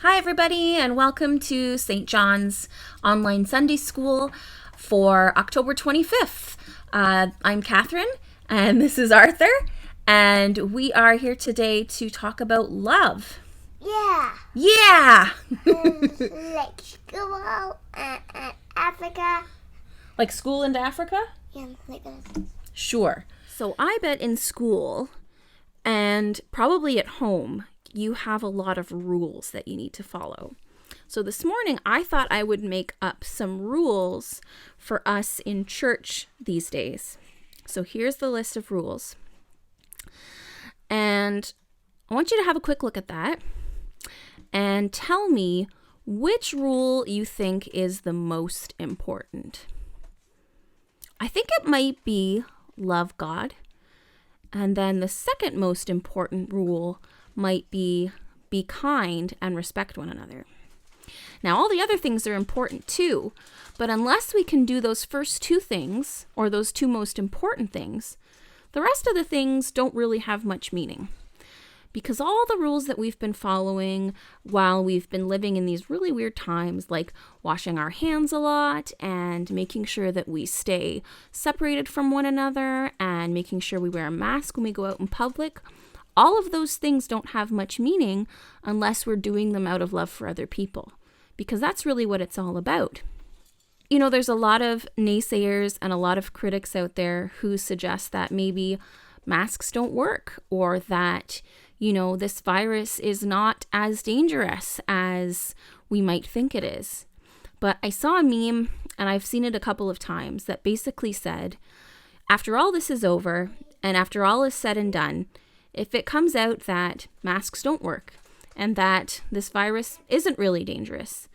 Hi, everybody, and welcome to St. John's Online Sunday School for October 25th. I'm Catherine, and this is Arthur, and we are here today to talk about love. Yeah. Yeah! Like school and Africa. Like school in Africa? Yeah, like Sure. So I bet in school and probably at home, you have a lot of rules that you need to follow. So this morning, I thought I would make up some rules for us in church these days. So here's the list of rules. And I want you to have a quick look at that and tell me which rule you think is the most important. I think it might be love God. And then the second most important rule might be kind and respect one another. Now, all the other things are important too, but unless we can do those first two things, or those two most important things, the rest of the things don't really have much meaning. Because all the rules that we've been following while we've been living in these really weird times, like washing our hands a lot and making sure that we stay separated from one another and making sure we wear a mask when we go out in public, all of those things don't have much meaning unless we're doing them out of love for other people, because that's really what it's all about. You know, there's a lot of naysayers and a lot of critics out there who suggest that maybe masks don't work, or that, you know, this virus is not as dangerous as we might think it is. But I saw a meme, and I've seen it a couple of times, that basically said, after all this is over, and after all is said and done, if it comes out that masks don't work and that this virus isn't really dangerous,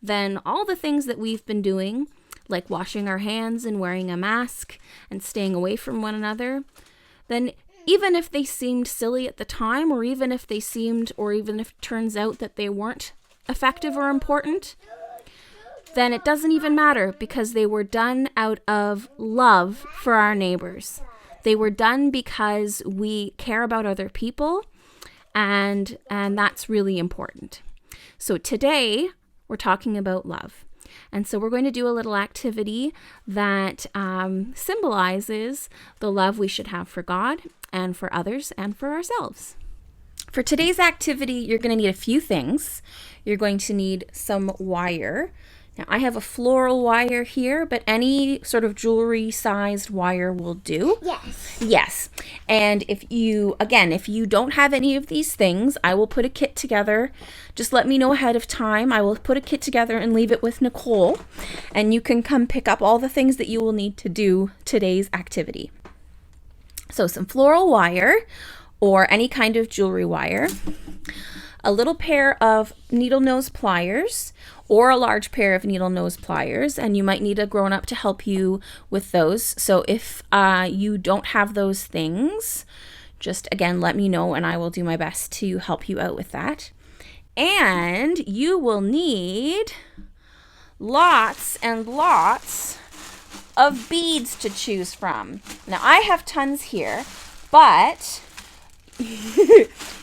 then all the things that we've been doing, like washing our hands and wearing a mask and staying away from one another, then even if they seemed silly at the time, or even if it turns out that they weren't effective or important, then it doesn't even matter, because they were done out of love for our neighbors. They were done because we care about other people, and that's really important. So today, we're talking about love. And so we're going to do a little activity that symbolizes the love we should have for God and for others and for ourselves. For today's activity, you're going to need a few things. You're going to need some wire. Now, I have a floral wire here, but any sort of jewelry-sized wire will do. yes. Yes. And if you don't have any of these things, I will put a kit together. Just let me know ahead of time. I will put a kit together and leave it with Nicole, and you can come pick up all the things that you will need to do today's activity. So some floral wire, or any kind of jewelry wire, a little pair of needle nose pliers, or a large pair of needle nose pliers, and you might need a grown-up to help you with those. So if you don't have those things, just again let me know and I will do my best to help you out with that. And you will need lots and lots of beads to choose from. Now, I have tons here, but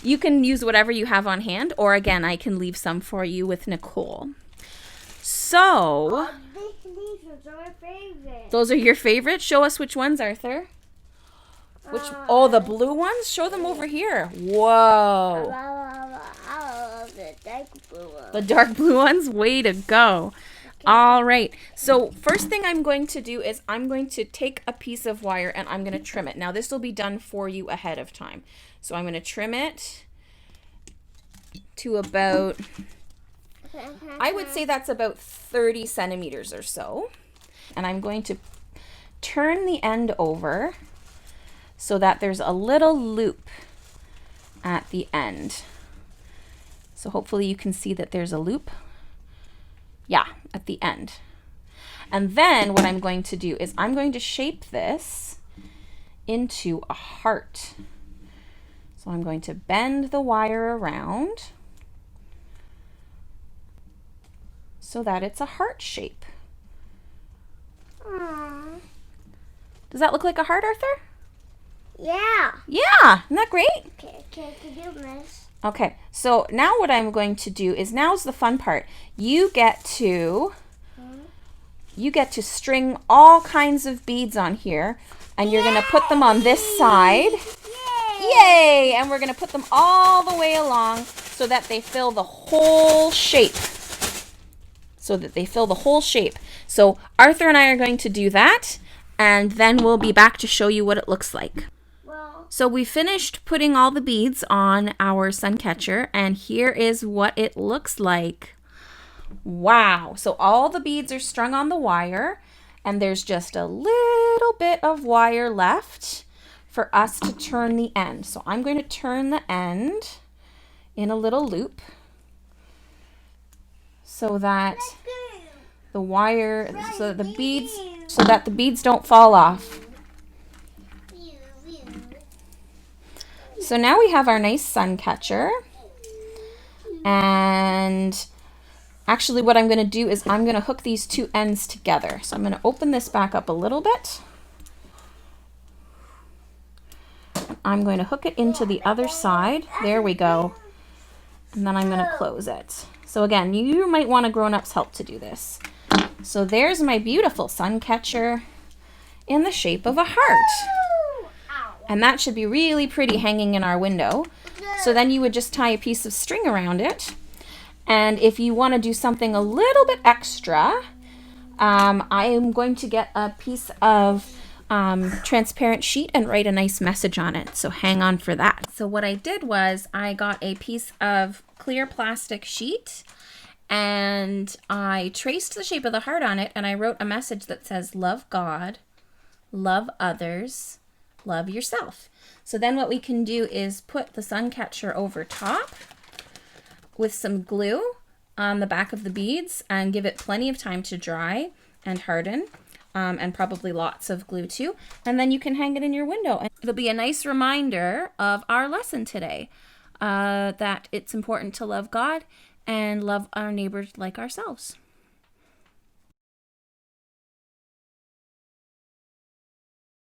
you can use whatever you have on hand, or again, I can leave some for you with Nicole. So, These are my favorite. those are your favorites? Show us which ones, Arthur. The blue ones? Show them over here. Whoa. The dark blue one. The dark blue ones? Way to go. All right. So first thing I'm going to do is I'm going to take a piece of wire and I'm going to trim it. Now, this will be done for you ahead of time. So I'm going to trim it to about, I would say that's about 30 centimeters or so. And I'm going to turn the end over so that there's a little loop at the end. So hopefully you can see that there's a loop. Yeah, at the end. And then what I'm going to do is I'm going to shape this into a heart. So I'm going to bend the wire around so that it's a heart shape. Aww. Does that look like a heart, Arthur? Yeah. Yeah, isn't that great? Okay, can you do this? Okay, so now what I'm going to do is, now's the fun part. You get to string all kinds of beads on here, and you're going to put them on this side. Yay! And we're going to put them all the way along so that they fill the whole shape. So Arthur and I are going to do that, and then we'll be back to show you what it looks like. So we finished putting all the beads on our sun catcher, and here is what it looks like. Wow. So all the beads are strung on the wire, and there's just a little bit of wire left for us to turn the end. So I'm going to turn the end in a little loop so that the wire, so that the beads don't fall off. So now we have our nice sun catcher, and actually what I'm going to do is I'm going to hook these two ends together. So I'm going to open this back up a little bit. I'm going to hook it into the other side. There we go. And then I'm going to close it. So again, you might want a grown-up's help to do this. So there's my beautiful sun catcher in the shape of a heart. And that should be really pretty hanging in our window. So then you would just tie a piece of string around it. And if you want to do something a little bit extra, I am going to get a piece of transparent sheet and write a nice message on it. So hang on for that. So what I did was I got a piece of clear plastic sheet, and I traced the shape of the heart on it, and I wrote a message that says, love God, love others, love yourself. So then what we can do is put the sun catcher over top with some glue on the back of the beads and give it plenty of time to dry and harden, and probably lots of glue too. And then you can hang it in your window. And it'll be a nice reminder of our lesson today, that it's important to love God and love our neighbors like ourselves.